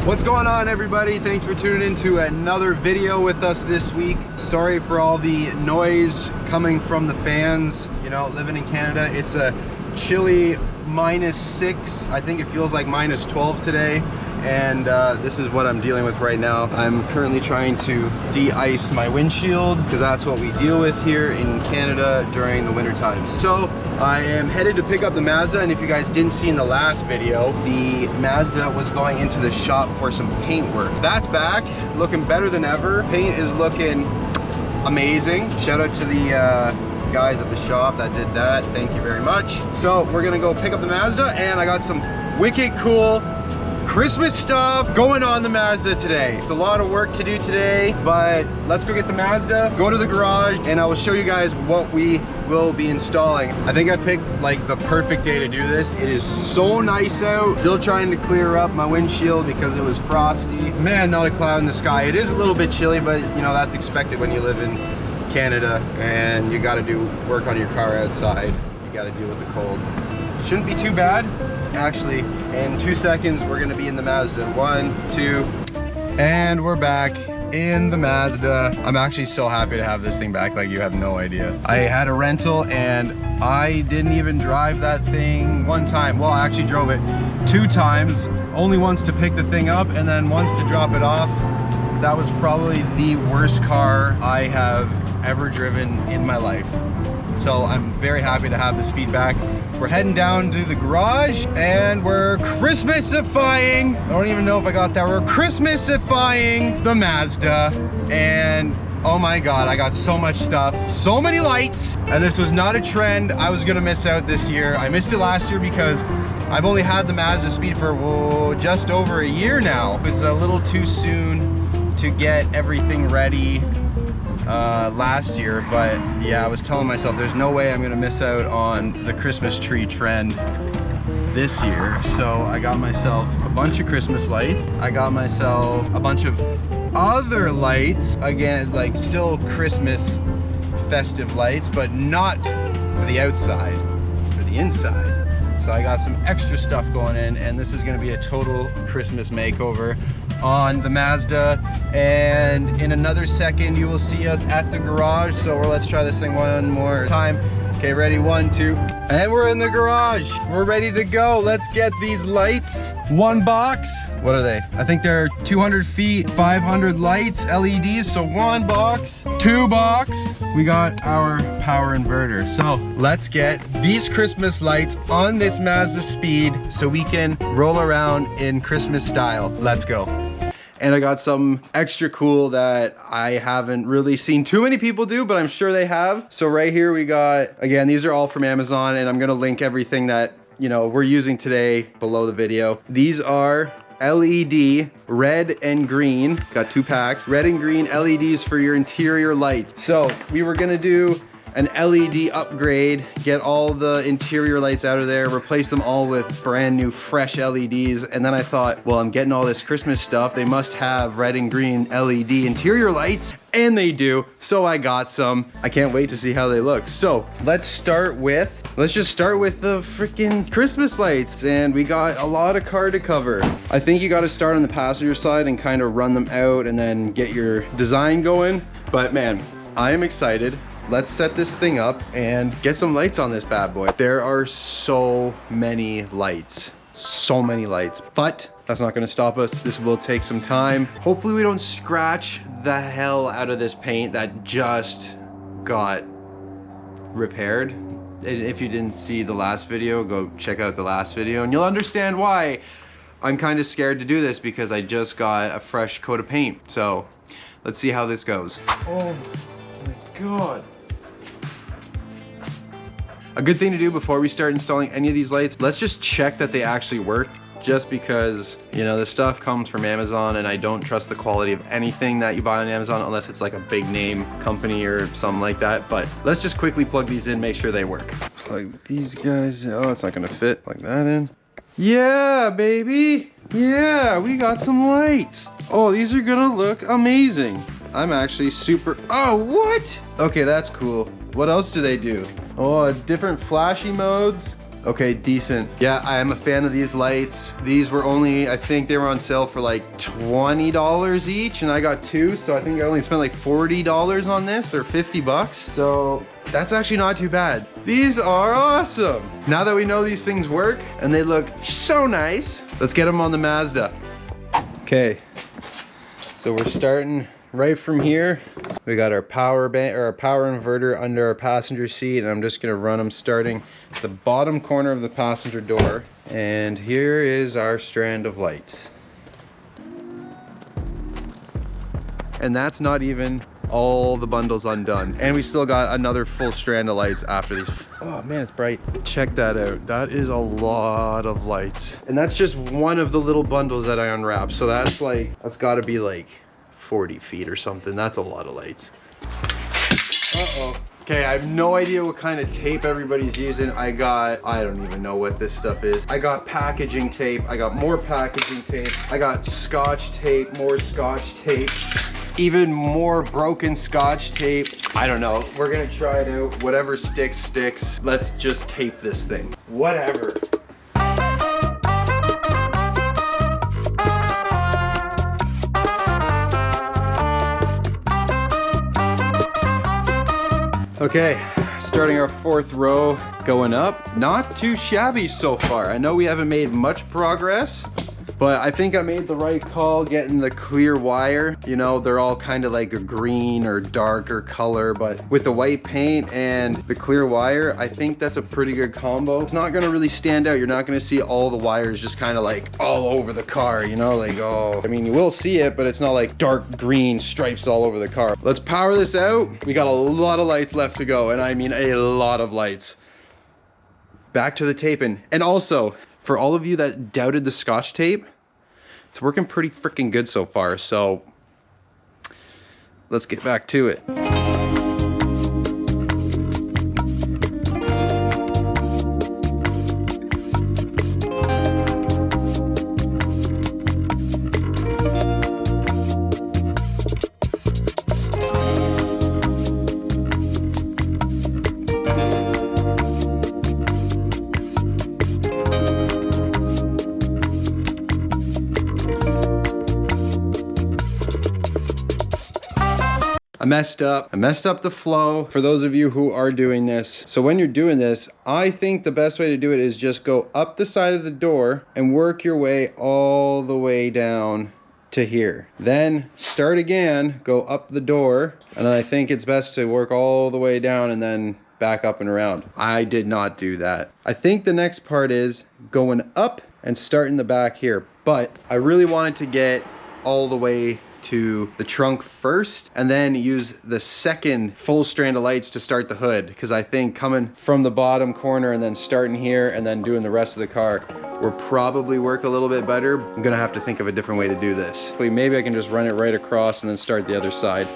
What's going on, everybody? Thanks for tuning in to another video with us this week. Sorry for all the noise coming from the fans. You know, living in Canada, it's a chilly -6. I think it feels like -12 today. And this is what I'm dealing with right now. I'm currently trying to de-ice my windshield because that's what we deal with here in Canada during the winter time. So I am headed to pick up the Mazda, and if you guys didn't see in the last video, the Mazda was going into the shop for some paint work. That's back, looking better than ever. Paint is looking amazing. Shout out to the guys at the shop that did that. Thank you very much. So we're gonna go pick up the Mazda, and I got some wicked cool Christmas stuff going on the Mazda today. It's a lot of work to do today, but let's go get the Mazda, go to the garage, and I will show you guys what we will be installing. I think I picked like the perfect day to do this. It is so nice out. Still trying to clear up my windshield because it was frosty. Man, not a cloud in the sky. It is a little bit chilly, but you know, that's expected when you live in Canada and you gotta do work on your car outside. You gotta deal with the cold. Shouldn't be too bad. Actually, in 2 seconds, we're gonna be in the Mazda. 1, 2, and we're back in the Mazda. I'm actually so happy to have this thing back, like you have no idea. I had a rental and I didn't even drive that thing one time. Well, I actually drove it 2 times, only once to pick the thing up and then once to drop it off. That was probably the worst car I have ever driven in my life. So I'm very happy to have the speed back. We're heading down to the garage and we're Christmasifying. I don't even know if I got that. We're Christmasifying the Mazda. And oh my God, I got so much stuff, so many lights. And this was not a trend I was gonna miss out this year. I missed it last year because I've only had the Mazdaspeed for just over a year now. It was a little too soon to get everything ready last year, but yeah, I was telling myself there's no way I'm gonna miss out on the Christmas tree trend this year. So I got myself a bunch of Christmas lights. I got myself a bunch of other lights, again, like still Christmas festive lights, but not for the outside, for the inside. So I got some extra stuff going in, and this is gonna be a total Christmas makeover on the Mazda. And in another second you will see us at the garage. So let's try this thing one more time. Okay, ready? 1, 2, and we're in the garage. We're ready to go. Let's get these lights. One box. What are they? I think they're 200 feet, 500 lights, LEDs. So one box, 2 box. We got our power inverter. So let's get these Christmas lights on this Mazdaspeed so we can roll around in Christmas style. Let's go. And I got some extra cool that I haven't really seen too many people do, but I'm sure they have. So right here we got, again, these are all from Amazon, and I'm gonna link everything that, you know, we're using today below the video. These are LED red and green, got 2 packs, red and green LEDs for your interior lights. So we were gonna do an LED upgrade, get all the interior lights out of there, replace them all with brand new fresh LEDs. And then I thought, well, I'm getting all this Christmas stuff, they must have red and green LED interior lights, and they do. So I got some. I can't wait to see how they look. So let's just start with the freaking Christmas lights, and we got a lot of car to cover. I think you got to start on the passenger side and kind of run them out and then get your design going. But man, I am excited. Let's set this thing up and get some lights on this bad boy. There are so many lights, but that's not gonna stop us. This will take some time. Hopefully we don't scratch the hell out of this paint that just got repaired. And if you didn't see the last video, go check out the last video and you'll understand why I'm kind of scared to do this, because I just got a fresh coat of paint. So let's see how this goes. Oh my God. A good thing to do before we start installing any of these lights, let's just check that they actually work, just because, you know, this stuff comes from Amazon and I don't trust the quality of anything that you buy on Amazon unless it's like a big name company or something like that. But let's just quickly plug these in, make sure they work. Plug these guys, oh, it's not gonna fit, plug that in. Yeah, baby, yeah, we got some lights. Oh, these are gonna look amazing. I'm actually super, oh, what? Okay, that's cool. What else do they do? Oh, different flashy modes. Okay, decent. Yeah, I am a fan of these lights. These were only, I think they were on sale for like $20 each, and I got two, so I think I only spent like $40 on this, or 50 bucks. So that's actually not too bad. These are awesome. Now that we know these things work and they look so nice, let's get them on the Mazda. Okay, so we're starting right from here. We got our power bank, or our power inverter under our passenger seat, and I'm just gonna run them starting at the bottom corner of the passenger door. And here is our strand of lights. And that's not even all the bundles undone. And we still got another full strand of lights after these. Oh man, it's bright. Check that out. That is a lot of lights. And that's just one of the little bundles that I unwrapped. So that's like, that's gotta be like 40 feet or something. That's a lot of lights. Uh-oh. Okay, I have no idea what kind of tape everybody's using. I don't even know what this stuff is. I got packaging tape. I got more packaging tape. I got scotch tape, more scotch tape, even more broken scotch tape. I don't know. We're gonna try it out. Whatever sticks, sticks. Let's just tape this thing. Whatever. Okay, starting our fourth row, going up. Not too shabby so far. I know we haven't made much progress, but I think I made the right call getting the clear wire. You know, they're all kind of like a green or darker color, but with the white paint and the clear wire, I think that's a pretty good combo. It's not gonna really stand out. You're not gonna see all the wires just kind of like all over the car, you know, like, oh, I mean, you will see it, but it's not like dark green stripes all over the car. Let's power this out. We got a lot of lights left to go, and I mean a lot of lights. Back to the taping. And also, for all of you that doubted the scotch tape, it's working pretty freaking good so far, so let's get back to it. I messed up the flow for those of you who are doing this. So when you're doing this, I think the best way to do it is just go up the side of the door and work your way all the way down to here. Then start again, go up the door, and I think it's best to work all the way down and then back up and around. I did not do that. I think the next part is going up and starting the back here, but I really wanted to get all the way to the trunk first and then use the second full strand of lights to start the hood, because I think coming from the bottom corner and then starting here and then doing the rest of the car will probably work a little bit better. I'm gonna have to think of a different way to do this. Maybe I can just run it right across and then start the other side.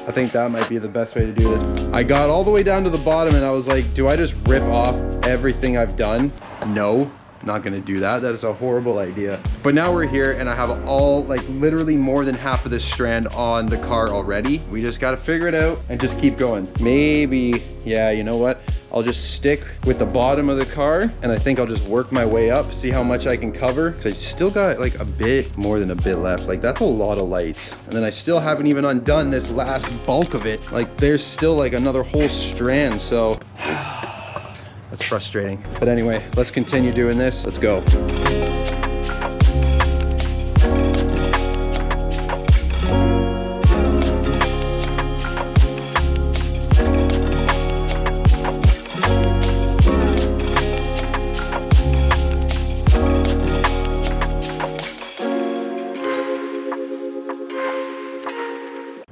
I think that might be the best way to do this. I got all the way down to the bottom and I was like, do I just rip off everything I've done? No. Not gonna do that. That is a horrible idea. But now we're here and I have all, like literally more than half of this strand on the car already. We just gotta figure it out and just keep going. Maybe, yeah, you know what? I'll just stick with the bottom of the car and I think I'll just work my way up, see how much I can cover. Cause I still got like a bit more than a bit left. Like that's a lot of lights. And then I still haven't even undone this last bulk of it. Like there's still like another whole strand, so. That's frustrating. But anyway, let's continue doing this. Let's go.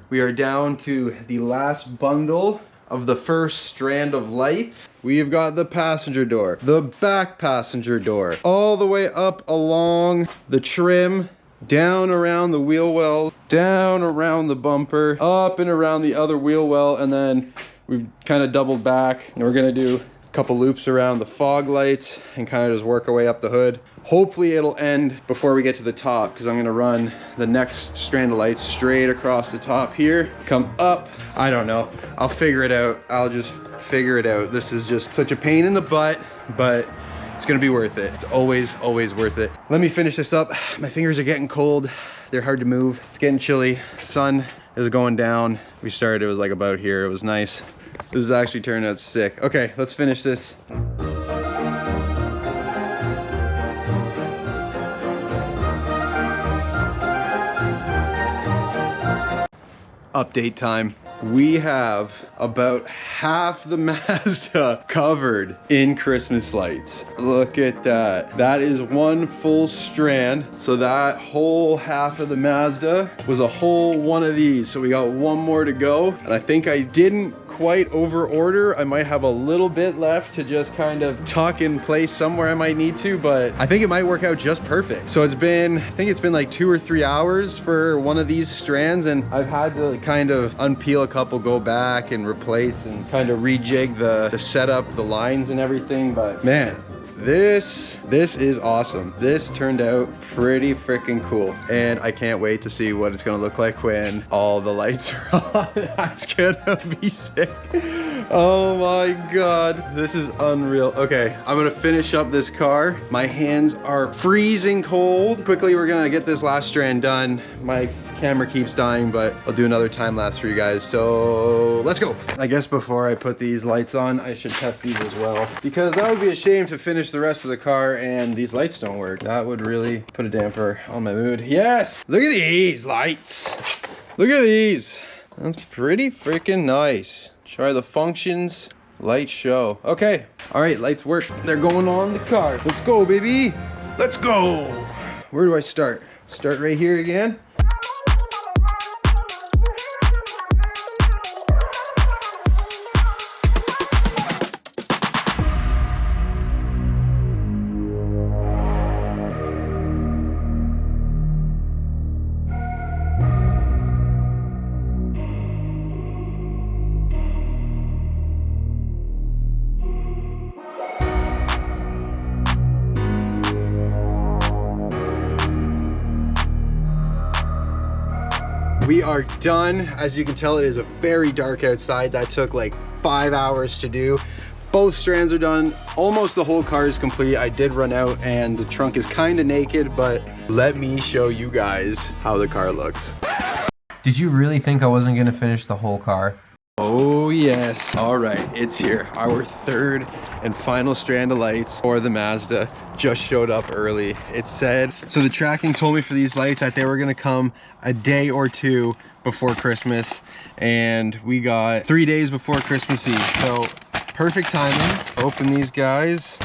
We are down to the last bundle of the first strand of lights. We've got the passenger door, the back passenger door, all the way up along the trim, down around the wheel well, down around the bumper, up and around the other wheel well, and then we've kind of doubled back and we're gonna do a couple loops around the fog lights and kind of just work our way up the hood. Hopefully it'll end before we get to the top, because I'm gonna run the next strand of lights straight across the top here, come up. I don't know, I'll figure it out. I'll just figure it out. This is just such a pain in the butt, but It's gonna be worth it. It's always worth it. Let me finish this up. My fingers are getting cold. They're hard to move. It's getting chilly. Sun is going down. We started, it was like about here. It was nice. This is actually turning out sick. Okay, let's finish this. Update time. We have about half the Mazda covered in Christmas lights. Look at that. That is one full strand. So that whole half of the Mazda was a whole one of these. So we got one more to go. And I think I didn't quite over order. I might have a little bit left to just kind of tuck in place somewhere I might need to, but I think it might work out just perfect. So it's been, I think it's been like 2 or 3 hours for one of these strands, and I've had to kind of unpeel a couple, go back and replace and kind of rejig the setup, the lines and everything. But man, this is awesome. This turned out pretty freaking cool, and I can't wait to see what it's gonna look like when all the lights are on. That's gonna be sick. Oh my god, this is unreal. Okay, I'm gonna finish up this car. My hands are freezing cold. Quickly, we're gonna get this last strand done. My camera keeps dying, but I'll do another time lapse for you guys. So let's go. I guess before I put these lights on, I should test these as well, because that would be a shame to finish the rest of the car and these lights don't work. That would really put a damper on my mood. Yes, look at these lights. Look at these. That's pretty freaking nice. Try the functions. Light show. Okay, all right, lights work. They're going on the car. Let's go, baby. Let's go. Where do I start? Start right here again. We are done. As you can tell, it is a very dark outside. That took like 5 hours to do. Both strands are done. Almost the whole car is complete. I did run out and the trunk is kind of naked, but let me show you guys how the car looks. Did you really think I wasn't gonna finish the whole car? Oh yes. All right, it's here. Our third and final strand of lights for the Mazda just showed up early. It said, so the tracking told me for these lights that they were gonna come a day or two before Christmas, and we got 3 days before Christmas Eve. So perfect timing. Open these guys.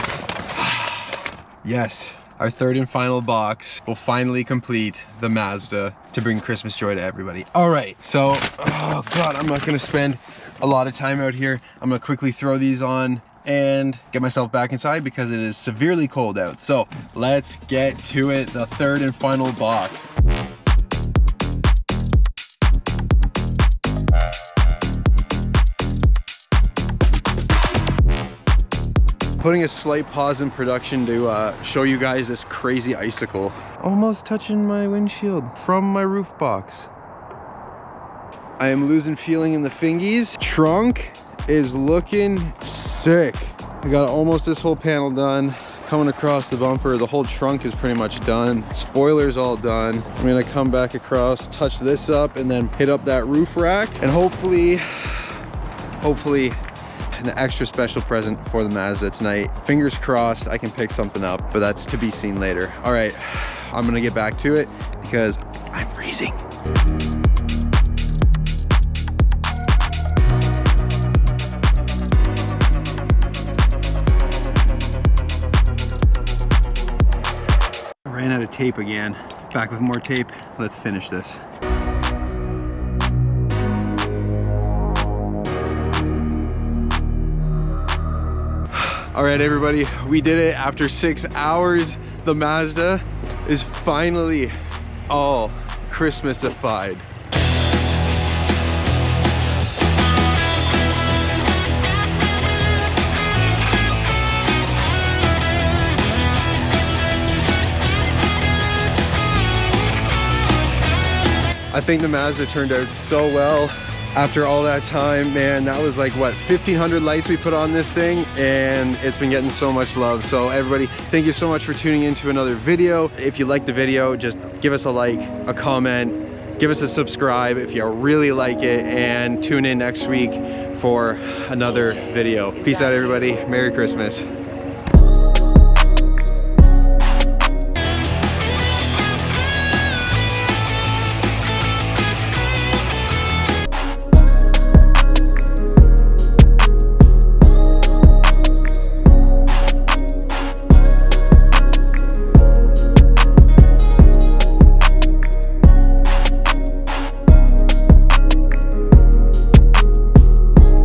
Yes. Our third and final box will finally complete the Mazda to bring Christmas joy to everybody. All right, so, oh God, I'm not gonna spend a lot of time out here. I'm gonna quickly throw these on and get myself back inside because it is severely cold out. So let's get to it, the third and final box. Putting a slight pause in production to show you guys this crazy icicle. Almost touching my windshield from my roof box. I am losing feeling in the fingies. Trunk is looking sick. I got almost this whole panel done. Coming across the bumper, the whole trunk is pretty much done. Spoiler's all done. I'm gonna come back across, touch this up, and then hit up that roof rack, and hopefully an extra special present for the Mazda tonight. Fingers crossed I can pick something up, but that's to be seen later. All right, I'm gonna get back to it because I'm freezing. I ran out of tape again. Back with more tape. Let's finish this. All right, everybody, we did it after 6 hours. The Mazda is finally all Christmasified. I think the Mazda turned out so well. After all that time, man, that was like what, 1,500 likes we put on this thing, and it's been getting so much love. So everybody, thank you so much for tuning into another video. If you like the video, just give us a like, a comment, give us a subscribe if you really like it, and tune in next week for another video. Peace out, everybody. Merry Christmas.